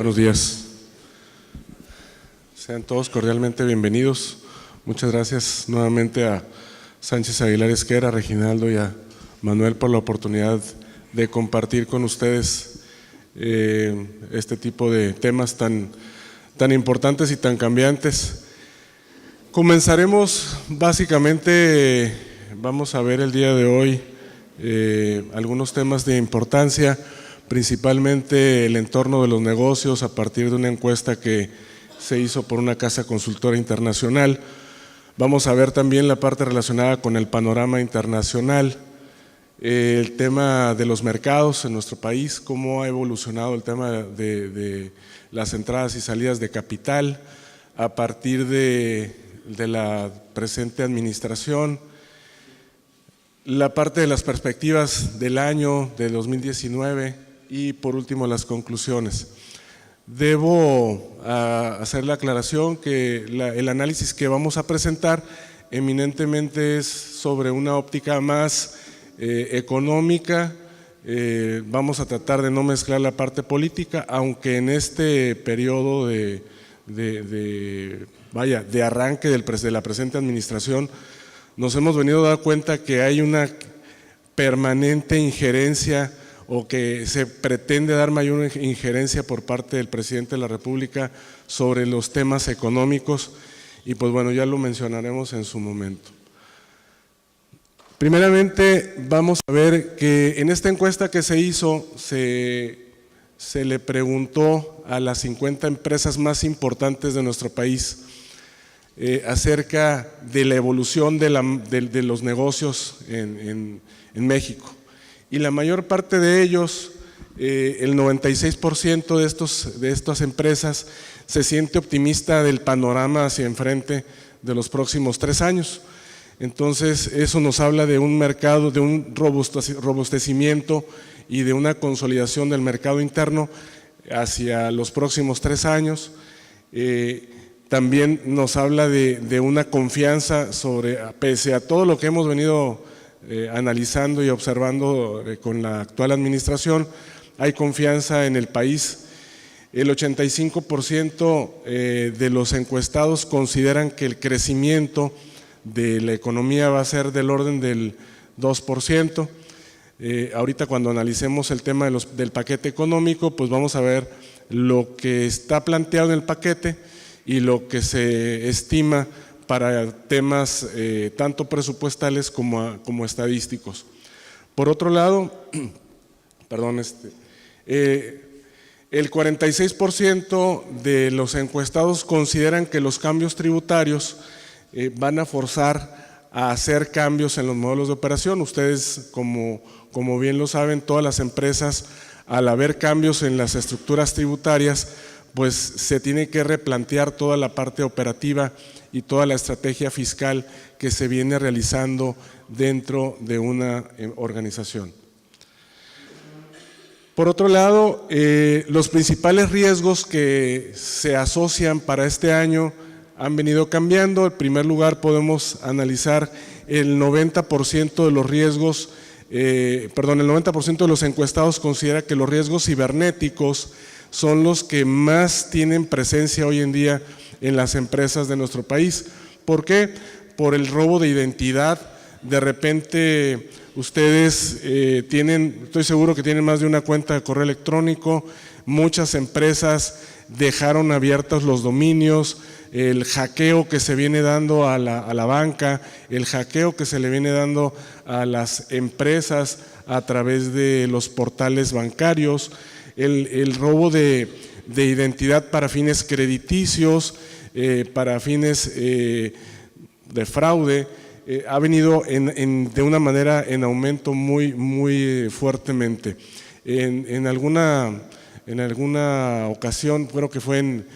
Buenos días. Sean todos cordialmente bienvenidos. Muchas gracias nuevamente a Sánchez Aguilar Esquer, a Reginaldo y a Manuel por la oportunidad de compartir con ustedes este tipo de temas tan importantes y tan cambiantes. Comenzaremos básicamente, vamos a ver el día de hoy algunos temas de importancia, principalmente el entorno de los negocios a partir de una encuesta que se hizo por una casa consultora internacional. Vamos a ver también la parte relacionada con el panorama internacional, el tema de los mercados en nuestro país, cómo ha evolucionado el tema de las entradas y salidas de capital a partir de la presente administración, la parte de las perspectivas del año de 2019 y por último las conclusiones. Debo hacer la aclaración que el análisis que vamos a presentar eminentemente es sobre una óptica más económica. Vamos a tratar de no mezclar la parte política, aunque en este periodo de arranque de la presente administración nos hemos venido a dar cuenta que hay una permanente injerencia o que se pretende dar mayor injerencia por parte del presidente de la República sobre los temas económicos y pues bueno, ya lo mencionaremos en su momento. Primeramente vamos a ver que en esta encuesta que se hizo se le preguntó a las 50 empresas más importantes de nuestro país acerca de la evolución de los negocios en México. Y la mayor parte de ellos, el 96% de estas empresas se siente optimista del panorama hacia enfrente de los próximos 3 años. Entonces eso nos habla de un mercado, de un robustecimiento y de una consolidación del mercado interno hacia los próximos 3 años. También nos habla de una confianza pese a todo lo que hemos venido analizando y observando con la actual administración, hay confianza en el país. El 85% de los encuestados consideran que el crecimiento de la economía va a ser del orden del 2%. Ahorita cuando analicemos el tema del paquete económico, pues vamos a ver lo que está planteado en el paquete y lo que se estima para temas tanto presupuestales como estadísticos. Por otro lado, el 46% de los encuestados consideran que los cambios tributarios van a forzar a hacer cambios en los modelos de operación. Ustedes, como bien lo saben, todas las empresas, al haber cambios en las estructuras tributarias, pues se tiene que replantear toda la parte operativa y toda la estrategia fiscal que se viene realizando dentro de una organización. Por otro lado, los principales riesgos que se asocian para este año han venido cambiando. En primer lugar, podemos analizar el 90% de los riesgos, el 90% de los encuestados considera que los riesgos cibernéticos son los que más tienen presencia hoy en día en las empresas de nuestro país. ¿Por qué? Por el robo de identidad. De repente ustedes estoy seguro que tienen más de una cuenta de correo electrónico, muchas empresas dejaron abiertos los dominios, el hackeo que se viene dando a la banca, el hackeo que se le viene dando a las empresas a través de los portales bancarios, el robo de identidad para fines crediticios, para fines de fraude, ha venido de una manera en aumento muy fuertemente. En alguna ocasión, creo que fue en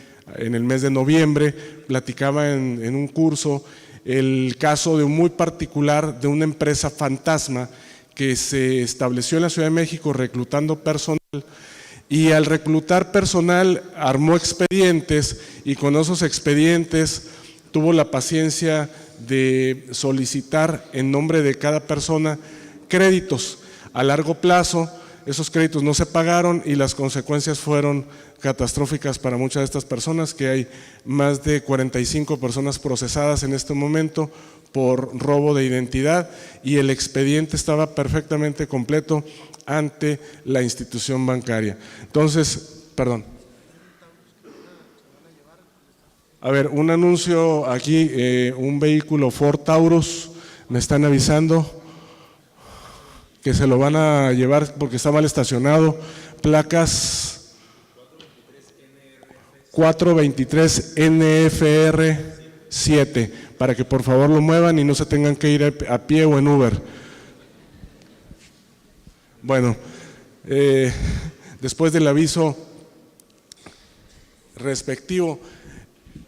el mes de noviembre, platicaba en un curso el caso de un muy particular de una empresa fantasma que se estableció en la Ciudad de México reclutando personal. Y al reclutar personal armó expedientes y con esos expedientes tuvo la paciencia de solicitar en nombre de cada persona créditos a largo plazo esos créditos no se pagaron y las consecuencias fueron catastróficas para muchas de estas personas, que hay más de 45 personas procesadas en este momento por robo de identidad y el expediente estaba perfectamente completo ante la institución bancaria. Entonces, perdón. A ver, un anuncio aquí, un vehículo Ford Taurus, me están avisando que se lo van a llevar porque está mal estacionado, placas 423 NFR 7, para que por favor lo muevan y no se tengan que ir a pie o en Uber. Bueno, después del aviso respectivo,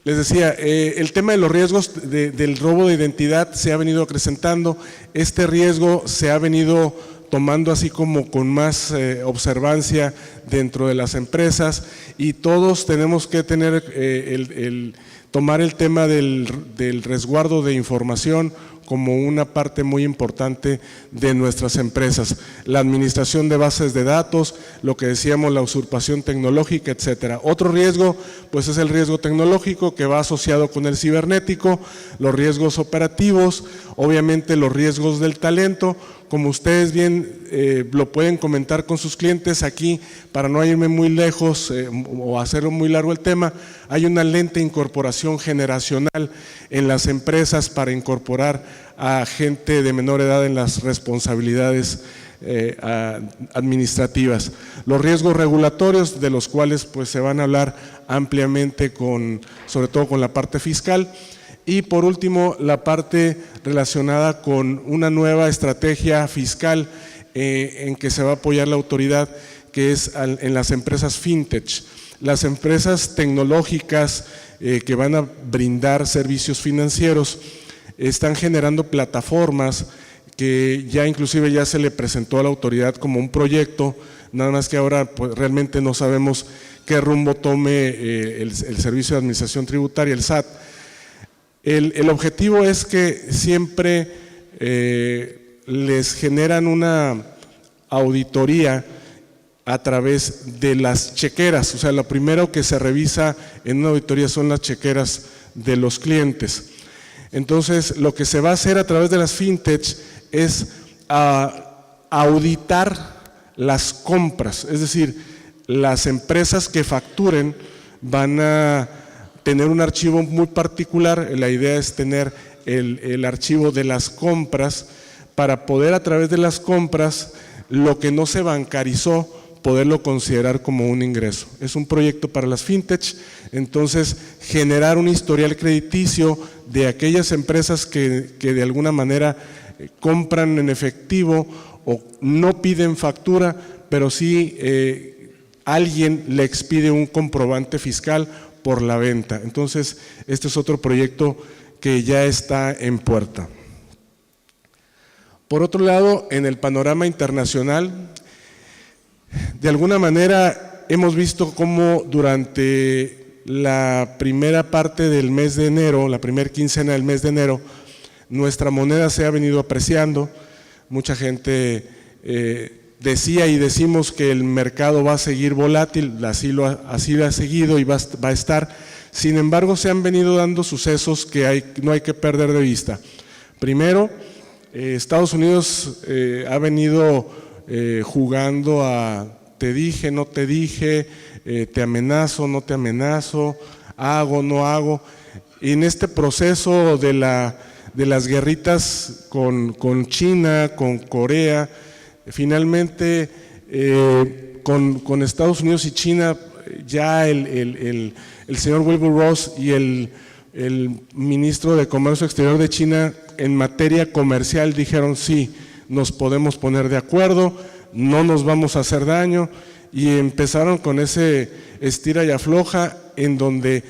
les decía, el tema de los riesgos del robo de identidad se ha venido acrecentando. Este riesgo se ha venido tomando así como con más observancia dentro de las empresas y todos tenemos que tener tomar el tema del resguardo de información como una parte muy importante de nuestras empresas. La administración de bases de datos, lo que decíamos, la usurpación tecnológica, etcétera. Otro riesgo, pues es el riesgo tecnológico que va asociado con el cibernético, los riesgos operativos, obviamente los riesgos del talento. Como ustedes bien lo pueden comentar con sus clientes, aquí para no irme muy lejos o hacer muy largo el tema, hay una lenta incorporación generacional en las empresas para incorporar a gente de menor edad en las responsabilidades administrativas. Los riesgos regulatorios, de los cuales pues se van a hablar ampliamente sobre todo con la parte fiscal. Y por último, la parte relacionada con una nueva estrategia fiscal en que se va a apoyar la autoridad, que es en las empresas fintech. Las empresas tecnológicas que van a brindar servicios financieros están generando plataformas que ya inclusive ya se le presentó a la autoridad como un proyecto, nada más que ahora pues, realmente no sabemos qué rumbo tome el Servicio de Administración Tributaria, el SAT. El objetivo es que siempre les generan una auditoría a través de las chequeras, o sea, lo primero que se revisa en una auditoría son las chequeras de los clientes. Entonces, lo que se va a hacer a través de las fintech es auditar las compras, es decir, las empresas que facturen van a tener un archivo muy particular. La idea es tener el archivo de las compras para poder a través de las compras lo que no se bancarizó poderlo considerar como un ingreso. Es un proyecto para las fintech, entonces generar un historial crediticio de aquellas empresas que de alguna manera compran en efectivo o no piden factura, pero sí alguien le expide un comprobante fiscal por la venta. Entonces, este es otro proyecto que ya está en puerta. Por otro lado, en el panorama internacional, de alguna manera hemos visto cómo durante la primera parte del mes de enero, la primera quincena del mes de enero, nuestra moneda se ha venido apreciando. Mucha gente decía y decimos que el mercado va a seguir volátil, así lo ha seguido y va a estar. Sin embargo, se han venido dando sucesos que no hay que perder de vista. Primero, Estados Unidos ha venido jugando a te dije, no te dije, te amenazo, no te amenazo, hago, no hago. Y en este proceso de las guerritas con China, con Corea, finalmente con Estados Unidos y China, ya el señor Wilbur Ross y el ministro de Comercio Exterior de China en materia comercial dijeron sí, nos podemos poner de acuerdo, no nos vamos a hacer daño, y empezaron con ese estira y afloja en donde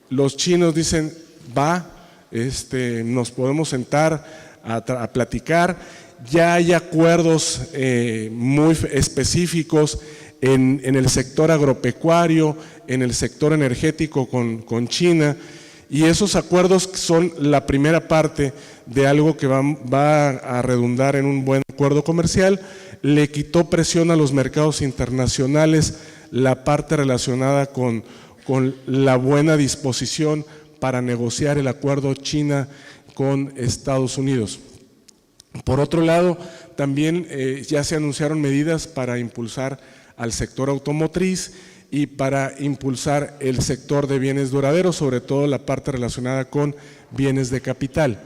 los chinos dicen va, nos podemos sentar a platicar. Ya hay acuerdos muy específicos en el sector agropecuario, en el sector energético con China, y esos acuerdos son la primera parte de algo que va a redundar en un buen acuerdo comercial. le quitó presión a los mercados internacionales la parte relacionada con la buena disposición para negociar el acuerdo China con Estados Unidos. Por otro lado, también ya se anunciaron medidas para impulsar al sector automotriz y para impulsar el sector de bienes duraderos, sobre todo la parte relacionada con bienes de capital.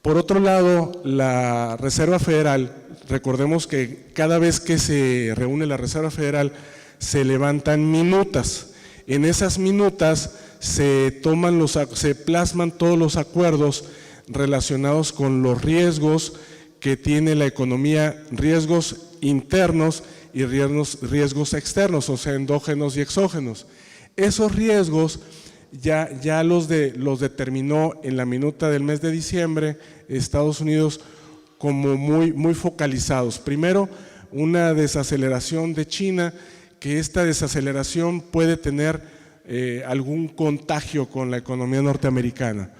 Por otro lado, la Reserva Federal, recordemos que cada vez que se reúne la Reserva Federal se levantan minutas. En esas minutas se plasman todos los acuerdos relacionados con los riesgos que tiene la economía, riesgos internos y riesgos externos, o sea, endógenos y exógenos. Esos riesgos ya los determinó en la minuta del mes de diciembre Estados Unidos como muy focalizados. Primero, una desaceleración de China, que esta desaceleración puede tener algún contagio con la economía norteamericana.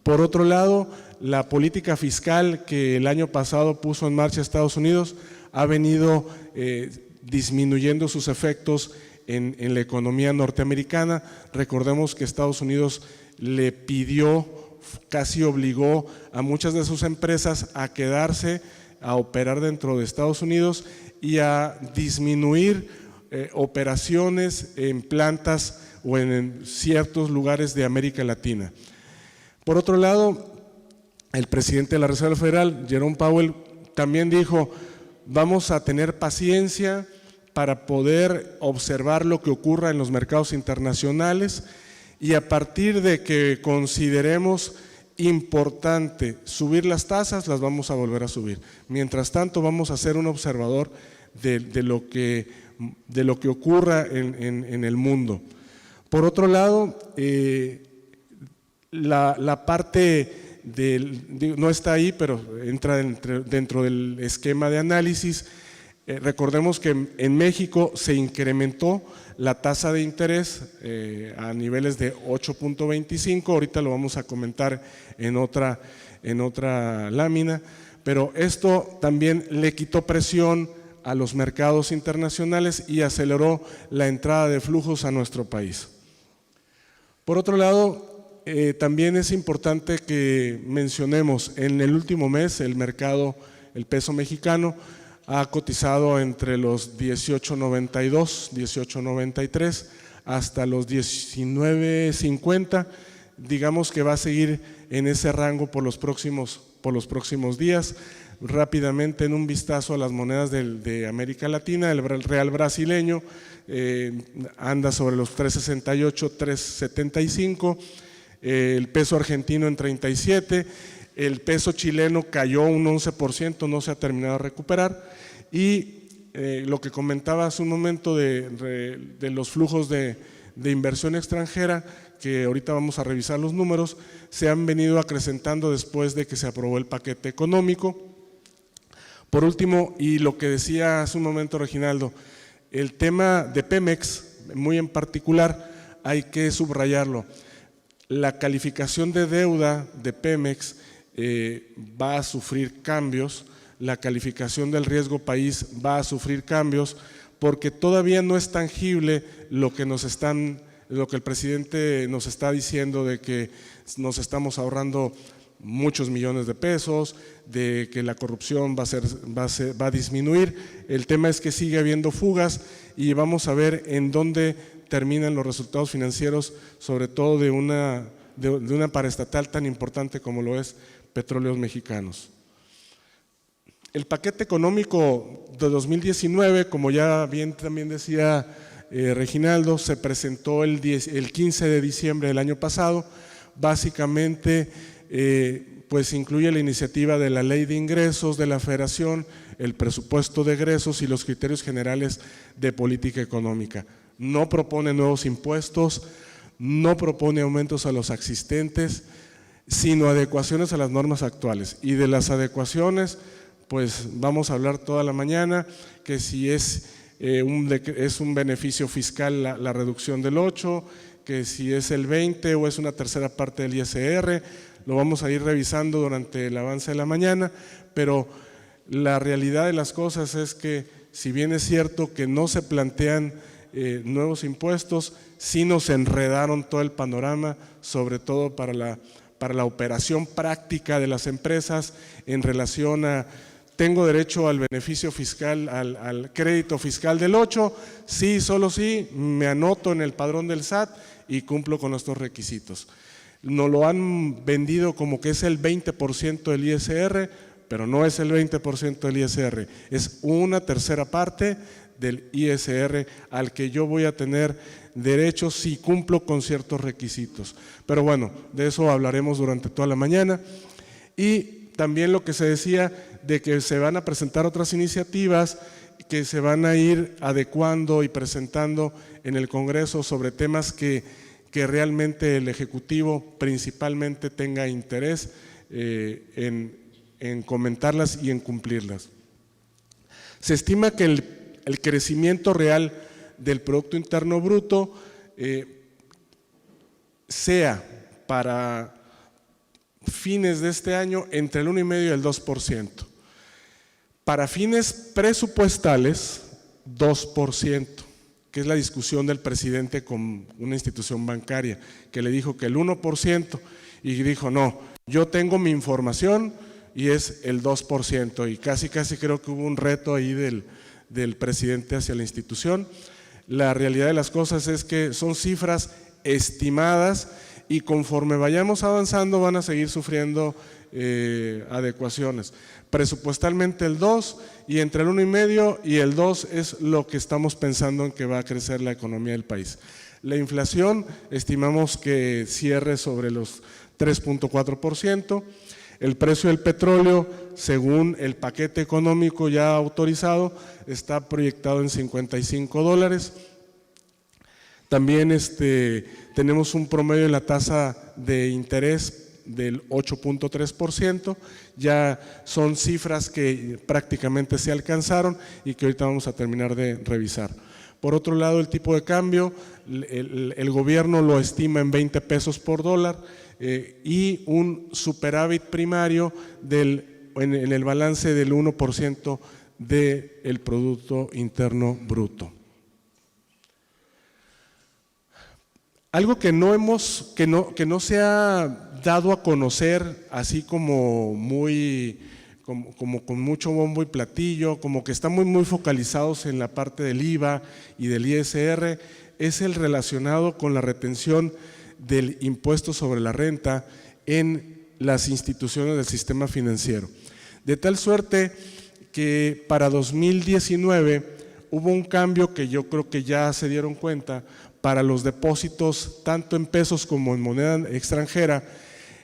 Por otro lado, la política fiscal que el año pasado puso en marcha Estados Unidos ha venido disminuyendo sus efectos en la economía norteamericana. Recordemos que Estados Unidos le pidió, casi obligó a muchas de sus empresas a quedarse, a operar dentro de Estados Unidos y a disminuir operaciones en plantas o en ciertos lugares de América Latina. Por otro lado, el presidente de la Reserva Federal, Jerome Powell, también dijo: vamos a tener paciencia para poder observar lo que ocurra en los mercados internacionales y a partir de que consideremos importante subir las tasas, las vamos a volver a subir. Mientras tanto, vamos a ser un observador de lo que ocurra en el mundo. Por otro lado, la parte no está ahí, pero entra dentro del esquema de análisis. Recordemos que en México se incrementó la tasa de interés a niveles de 8.25, ahorita lo vamos a comentar en otra lámina, pero esto también le quitó presión a los mercados internacionales y aceleró la entrada de flujos a nuestro país. Por otro lado, también es importante que mencionemos, en el último mes el peso mexicano ha cotizado entre los 18.92, 18.93 hasta los 19.50, digamos que va a seguir en ese rango por los próximos días. Rápidamente, en un vistazo a las monedas de América Latina, el real brasileño anda sobre los 3.68, 3.75, el peso argentino en 37, el peso chileno cayó un 11%, no se ha terminado de recuperar, y lo que comentaba hace un momento de los flujos de inversión extranjera, que ahorita vamos a revisar los números, se han venido acrecentando después de que se aprobó el paquete económico. Por último, y lo que decía hace un momento Reginaldo, el tema de Pemex, muy en particular, hay que subrayarlo. La calificación de deuda de Pemex va a sufrir cambios, la calificación del riesgo país va a sufrir cambios, porque todavía no es tangible lo que el presidente nos está diciendo, de que nos estamos ahorrando muchos millones de pesos, de que la corrupción va a disminuir. El tema es que sigue habiendo fugas y vamos a ver en dónde terminan los resultados financieros, sobre todo de una paraestatal tan importante como lo es Petróleos Mexicanos. El paquete económico de 2019, como ya bien también decía Reginaldo, se presentó el 15 de diciembre del año pasado. Básicamente pues incluye la iniciativa de la Ley de Ingresos de la Federación, el presupuesto de egresos y los criterios generales de política económica. No propone nuevos impuestos, no propone aumentos a los existentes, sino adecuaciones a las normas actuales. Y de las adecuaciones, pues vamos a hablar toda la mañana, que si es un beneficio fiscal la reducción del 8%, que si es el 20% o es una tercera parte del ISR, lo vamos a ir revisando durante el avance de la mañana, pero La realidad de las cosas es que, si bien es cierto que no se plantean nuevos impuestos, sí nos enredaron todo el panorama, sobre todo para la operación práctica de las empresas en relación a: ¿tengo derecho al beneficio fiscal, al crédito fiscal del 8? Sí, solo sí, me anoto en el padrón del SAT y cumplo con estos requisitos. Nos lo han vendido como que es el 20% del ISR, pero no es el 20% del ISR, es una tercera parte del ISR al que yo voy a tener derecho si cumplo con ciertos requisitos. Pero bueno, de eso hablaremos durante toda la mañana. Y también lo que se decía de que se van a presentar otras iniciativas que se van a ir adecuando y presentando en el Congreso sobre temas que realmente el Ejecutivo principalmente tenga interés en comentarlas y en cumplirlas. Se estima que el crecimiento real del Producto Interno Bruto sea para fines de este año entre el 1,5 y el 2%. Para fines presupuestales, 2%, que es la discusión del presidente con una institución bancaria, que le dijo que el 1% y dijo: no, yo tengo mi información y es el 2%, y casi creo que hubo un reto ahí del presidente hacia la institución. La realidad de las cosas es que son cifras estimadas y conforme vayamos avanzando van a seguir sufriendo adecuaciones. Presupuestalmente el 2, y entre el 1,5 y el 2 es lo que estamos pensando en que va a crecer la economía del país. La inflación estimamos que cierre sobre los 3,4%. El precio del petróleo, según el paquete económico ya autorizado, está proyectado en $55. También tenemos un promedio en la tasa de interés del 8,3%, ya son cifras que prácticamente se alcanzaron y que ahorita vamos a terminar de revisar. Por otro lado, el tipo de cambio, el gobierno lo estima en 20 pesos por dólar y un superávit primario en el balance del 1% del Producto Interno Bruto. Algo que no se ha dado a conocer así como con mucho bombo y platillo, como que están muy focalizados en la parte del IVA y del ISR, es el relacionado con la retención del impuesto sobre la renta en las instituciones del sistema financiero. De tal suerte que para 2019 hubo un cambio que yo creo que ya se dieron cuenta. Para los depósitos tanto en pesos como en moneda extranjera,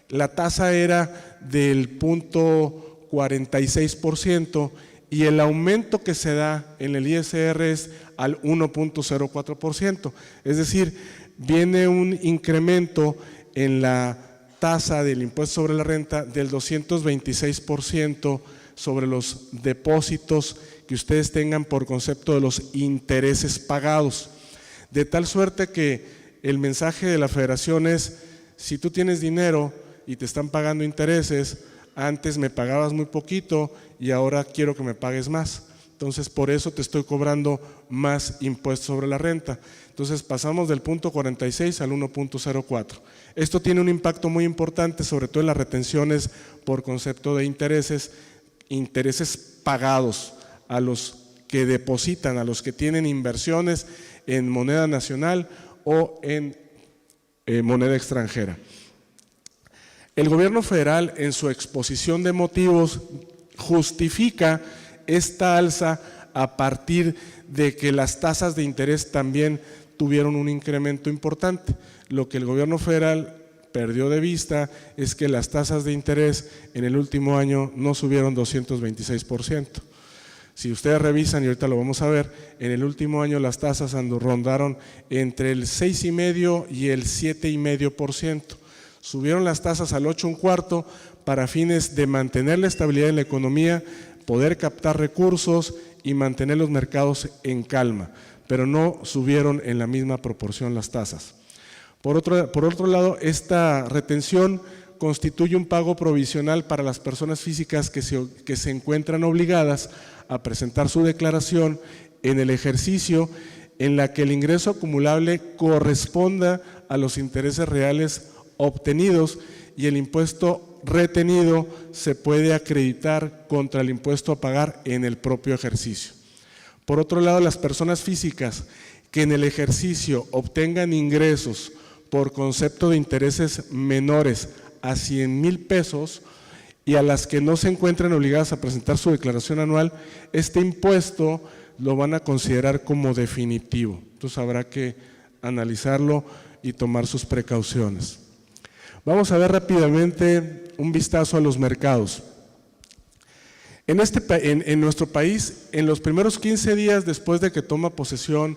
la tasa era del 0,46% y el aumento que se da en el ISR es al 1,04%. Es decir, viene un incremento en la tasa del impuesto sobre la renta del 226% sobre los depósitos que ustedes tengan por concepto de los intereses pagados. De tal suerte que el mensaje de la Federación es: si tú tienes dinero y te están pagando intereses, antes me pagabas muy poquito y ahora quiero que me pagues más. Entonces, por eso te estoy cobrando más impuestos sobre la renta. Entonces, pasamos del 0,46 al 1,04. Esto tiene un impacto muy importante, sobre todo en las retenciones por concepto de intereses pagados a los que depositan, a los que tienen inversiones en moneda nacional o en moneda extranjera. El gobierno federal, en su exposición de motivos, justifica esta alza a partir de que las tasas de interés también tuvieron un incremento importante. Lo que el gobierno federal perdió de vista es que las tasas de interés en el último año no subieron 226%. Si ustedes revisan, y ahorita lo vamos a ver, en el último año las tasas rondaron entre el 6,5% y el 7,5%. Subieron las tasas al 8,25% para fines de mantener la estabilidad en la economía, poder captar recursos y mantener los mercados en calma, pero no subieron en la misma proporción las tasas. Por otro lado, esta retención constituye un pago provisional para las personas físicas que se encuentran obligadas a presentar su declaración en el ejercicio en la que el ingreso acumulable corresponda a los intereses reales obtenidos y el impuesto retenido se puede acreditar contra el impuesto a pagar en el propio ejercicio. Por otro lado, las personas físicas que en el ejercicio obtengan ingresos por concepto de intereses menores a 100,000 pesos y a las que no se encuentren obligadas a presentar su declaración anual, este impuesto lo van a considerar como definitivo. Entonces habrá que analizarlo y tomar sus precauciones. Vamos a ver rápidamente un vistazo a los mercados. En nuestro país, en los primeros 15 días después de que toma posesión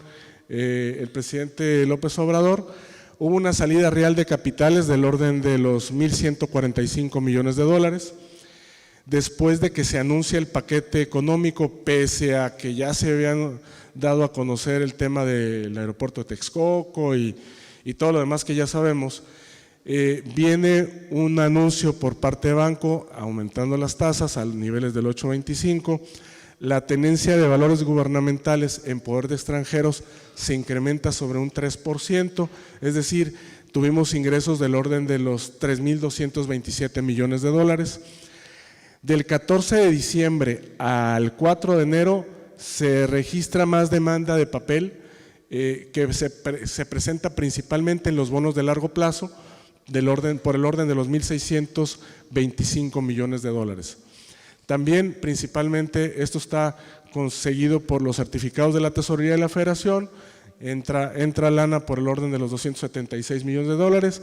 el presidente López Obrador, hubo una salida real de capitales del orden de los 1,145 millones de dólares. Después de que se anuncia el paquete económico, pese a que ya se habían dado a conocer el tema del aeropuerto de Texcoco y todo lo demás que ya sabemos, viene un anuncio por parte de Banco aumentando las tasas a niveles del 8.25, la tenencia de valores gubernamentales en poder de extranjeros se incrementa sobre un 3%, es decir, tuvimos ingresos del orden de los 3.227 millones de dólares. Del 14 de diciembre al 4 de enero se registra más demanda de papel que se presenta principalmente en los bonos de largo plazo por el orden de los 1.625 millones de dólares. También principalmente esto está conseguido por los certificados de la Tesorería de la Federación, entra lana por el orden de los 276 millones de dólares.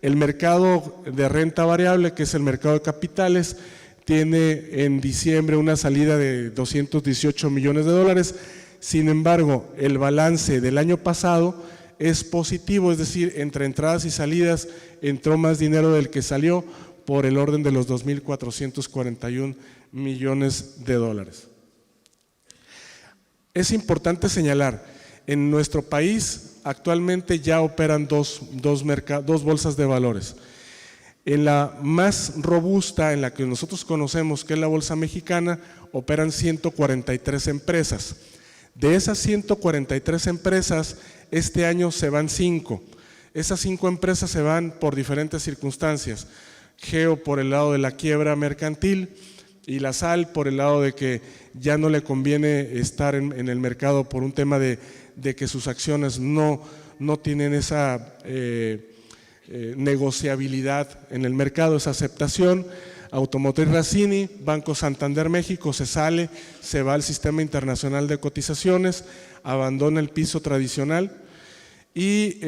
El mercado de renta variable, que es el mercado de capitales, tiene en diciembre una salida de 218 millones de dólares, sin embargo, el balance del año pasado es positivo, es decir, entre entradas y salidas entró más dinero del que salió por el orden de los 2.441 millones de dólares. Es importante señalar, en nuestro país actualmente ya operan dos bolsas de valores. En la más robusta, en la que nosotros conocemos, que es la Bolsa Mexicana, operan 143 empresas. De esas 143 empresas, este año se van 5. Esas 5 empresas se van por diferentes circunstancias. Geo por el lado de la quiebra mercantil y la SAL por el lado de que ya no le conviene estar en el mercado por un tema de que sus acciones no tienen esa negociabilidad en el mercado, esa aceptación. Automotriz Racini, Banco Santander México se sale, se va al sistema internacional de cotizaciones, abandona el piso tradicional y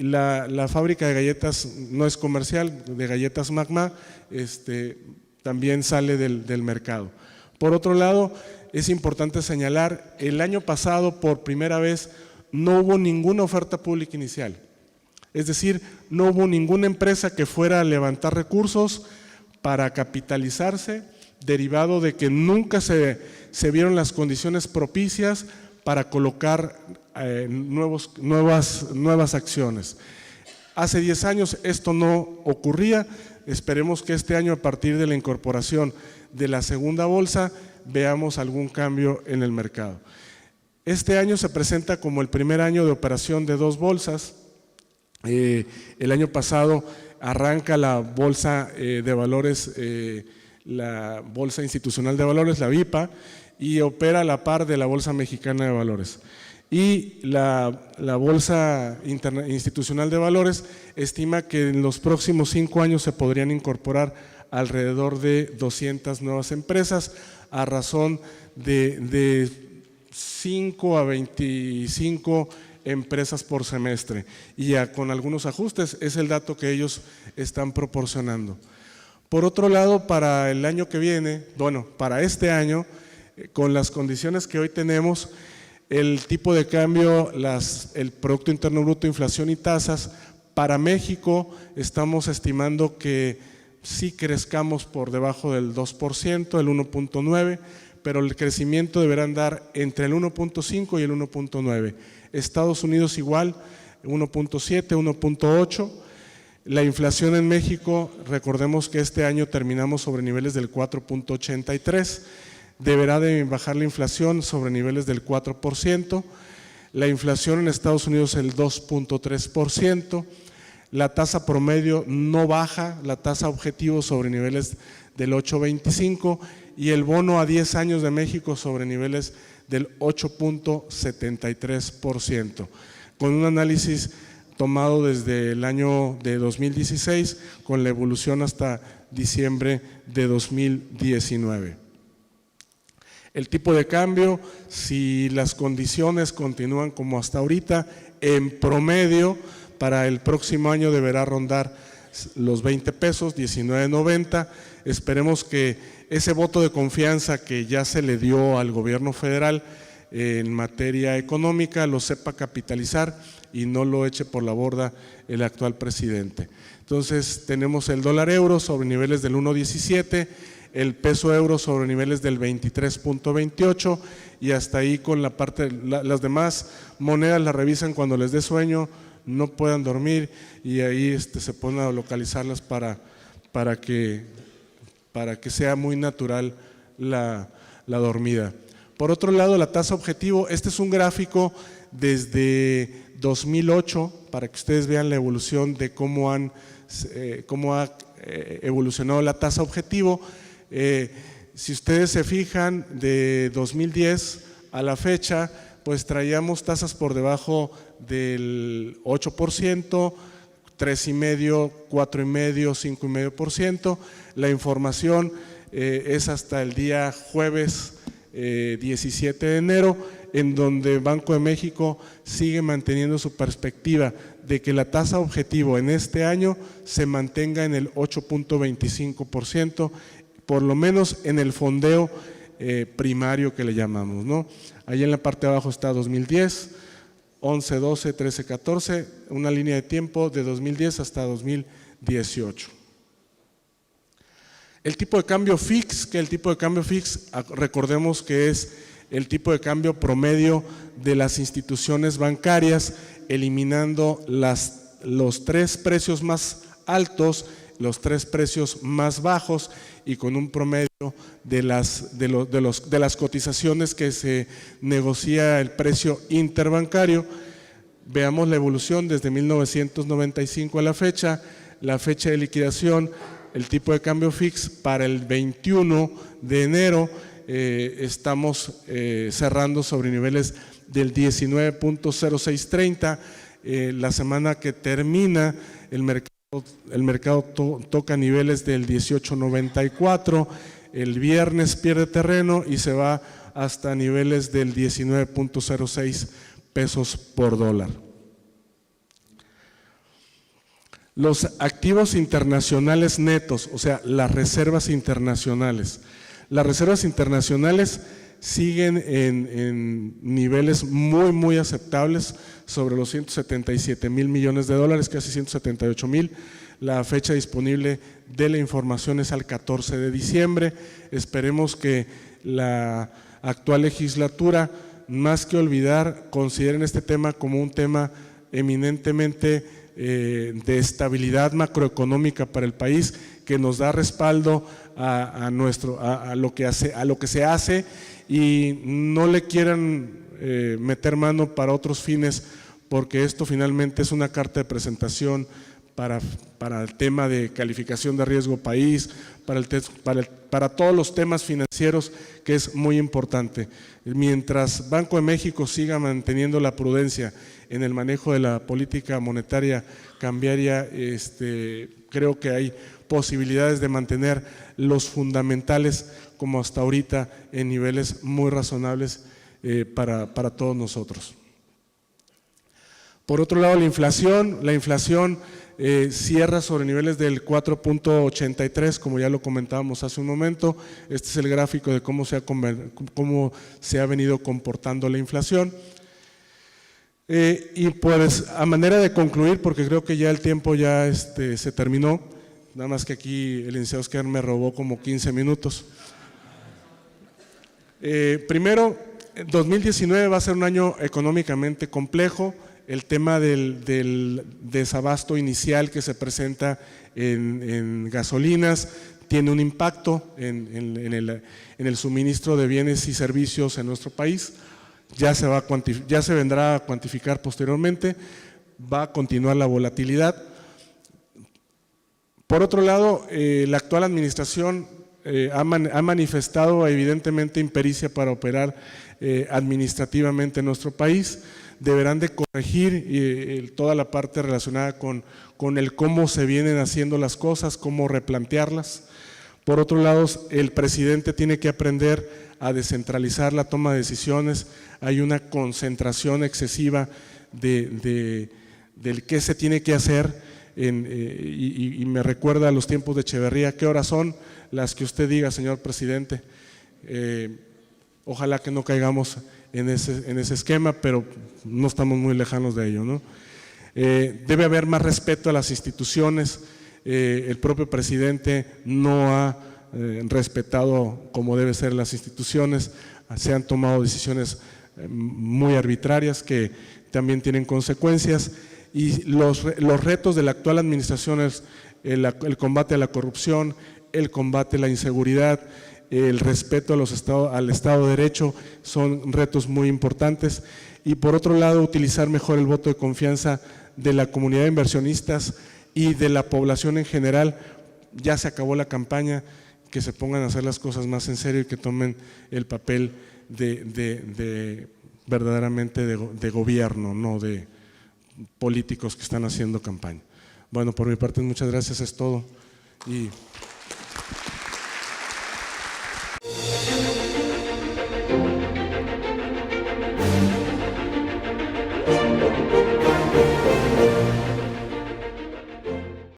la fábrica de galletas no es comercial, de galletas Magma, también sale del mercado. Por otro lado, es importante señalar, el año pasado por primera vez no hubo ninguna oferta pública inicial. Es decir, no hubo ninguna empresa que fuera a levantar recursos para capitalizarse, derivado de que nunca se vieron las condiciones propicias para colocar nuevas acciones. Hace 10 años esto no ocurría, esperemos que este año a partir de la incorporación de la segunda bolsa veamos algún cambio en el mercado. Este año se presenta como el primer año de operación de 2 bolsas. El año pasado arranca la bolsa de valores, la Bolsa Institucional de Valores, la BIPA, y opera a la par de la Bolsa Mexicana de Valores. Y la Bolsa Institucional de Valores estima que en los próximos 5 años se podrían incorporar alrededor de 200 nuevas empresas a razón de 5 a 25 empresas por semestre, y ya con algunos ajustes es el dato que ellos están proporcionando. Por otro lado, para el año que viene, bueno, para este año, con las condiciones que hoy tenemos, el tipo de cambio, el Producto Interno Bruto, inflación y tasas, para México estamos estimando que sí crezcamos por debajo del 2%, el 1.9%, pero el crecimiento deberá andar entre el 1.5 y el 1.9%. Estados Unidos igual, 1.7, 1.8. La inflación en México, recordemos que este año terminamos sobre niveles del 4.83%, deberá de bajar la inflación sobre niveles del 4%, la inflación en Estados Unidos el 2.3%, la tasa promedio no baja, la tasa objetivo sobre niveles del 8.25% y el bono a 10 años de México sobre niveles del 8.73%, con un análisis tomado desde el año de 2016 con la evolución hasta diciembre de 2019. El tipo de cambio, si las condiciones continúan como hasta ahorita, en promedio para el próximo año deberá rondar los 20 pesos, 19.90. Esperemos que ese voto de confianza que ya se le dio al gobierno federal en materia económica lo sepa capitalizar y no lo eche por la borda el actual presidente. Entonces tenemos el dólar euro sobre niveles del 1.17, el peso euro sobre niveles del 23.28 y hasta ahí con la parte, las demás monedas las revisan cuando les dé sueño, no puedan dormir y ahí se ponen a localizarlas para que sea muy natural la dormida. Por otro lado, la tasa objetivo, este es un gráfico desde 2008 para que ustedes vean la evolución de cómo ha evolucionado la tasa objetivo. Si ustedes se fijan, de 2010 a la fecha, pues traíamos tasas por debajo del 8%, 3,5%, 4,5%, 5,5%. La información es hasta el día jueves 17 de enero, en donde Banco de México sigue manteniendo su perspectiva de que la tasa objetivo en este año se mantenga en el 8.25%, por lo menos en el fondeo primario que le llamamos, ¿no? Ahí en la parte de abajo está 2010, 11, 12, 13, 14, una línea de tiempo de 2010 hasta 2018. El tipo de cambio fix, recordemos que es el tipo de cambio promedio de las instituciones bancarias, eliminando los tres precios más altos, los tres precios más bajos y con un promedio de las cotizaciones que se negocia el precio interbancario. Veamos la evolución desde 1995 a la fecha de liquidación, el tipo de cambio fix para el 21 de enero estamos cerrando sobre niveles del 19.0630, la semana que termina el mercado toca niveles del 18.94, el viernes pierde terreno y se va hasta niveles del 19.06 pesos por dólar. Los activos internacionales netos, o sea, las reservas internacionales. Las reservas internacionales siguen en niveles muy aceptables, sobre los 177,000 millones de dólares, casi 178,000. La fecha disponible de la información es al 14 de diciembre. Esperemos que la actual legislatura, más que olvidar, consideren este tema como un tema eminentemente de estabilidad macroeconómica para el país, que nos da respaldo a lo que se hace y no le quieran meter mano para otros fines, porque esto finalmente es una carta de presentación para el tema de calificación de riesgo país, para todos los temas financieros, que es muy importante. Mientras Banco de México siga manteniendo la prudencia en el manejo de la política monetaria cambiaria, creo que hay posibilidades de mantener los fundamentales como hasta ahorita en niveles muy razonables para todos nosotros. Por otro lado, la inflación cierra sobre niveles del 4.83, como ya lo comentábamos hace un momento. Este es el gráfico de cómo se ha venido comportando la inflación. Y pues a manera de concluir, porque creo que ya el tiempo ya se terminó, nada más que aquí el licenciado Oscar me robó como 15 minutos. Primero, 2019 va a ser un año económicamente complejo. el tema del desabasto inicial que se presenta en gasolinas tiene un impacto en el suministro de bienes y servicios en nuestro país. Ya se vendrá a cuantificar posteriormente, va a continuar la volatilidad. Por otro lado, la actual administración ha manifestado evidentemente impericia para operar administrativamente en nuestro país. Deberán de corregir toda la parte relacionada con el cómo se vienen haciendo las cosas, cómo replantearlas. Por otro lado, el presidente tiene que aprender a descentralizar la toma de decisiones. Hay una concentración excesiva del qué se tiene que hacer. Y me recuerda a los tiempos de Echeverría. ¿Qué horas son? Las que usted diga, señor presidente. Ojalá que no caigamos en ese esquema, pero no estamos muy lejanos de ello, ¿no? Debe haber más respeto a las instituciones. El propio presidente no ha respetado como debe ser las instituciones. Se han tomado decisiones muy arbitrarias que también tienen consecuencias. Y los retos de la actual administración es el combate a la corrupción, el combate a la inseguridad, el respeto al Estado de Derecho, son retos muy importantes. Y por otro lado, utilizar mejor el voto de confianza de la comunidad de inversionistas y de la población en general. Ya se acabó la campaña, que se pongan a hacer las cosas más en serio y que tomen el papel verdaderamente de gobierno, no de políticos que están haciendo campaña. Bueno, por mi parte muchas gracias, es todo. Y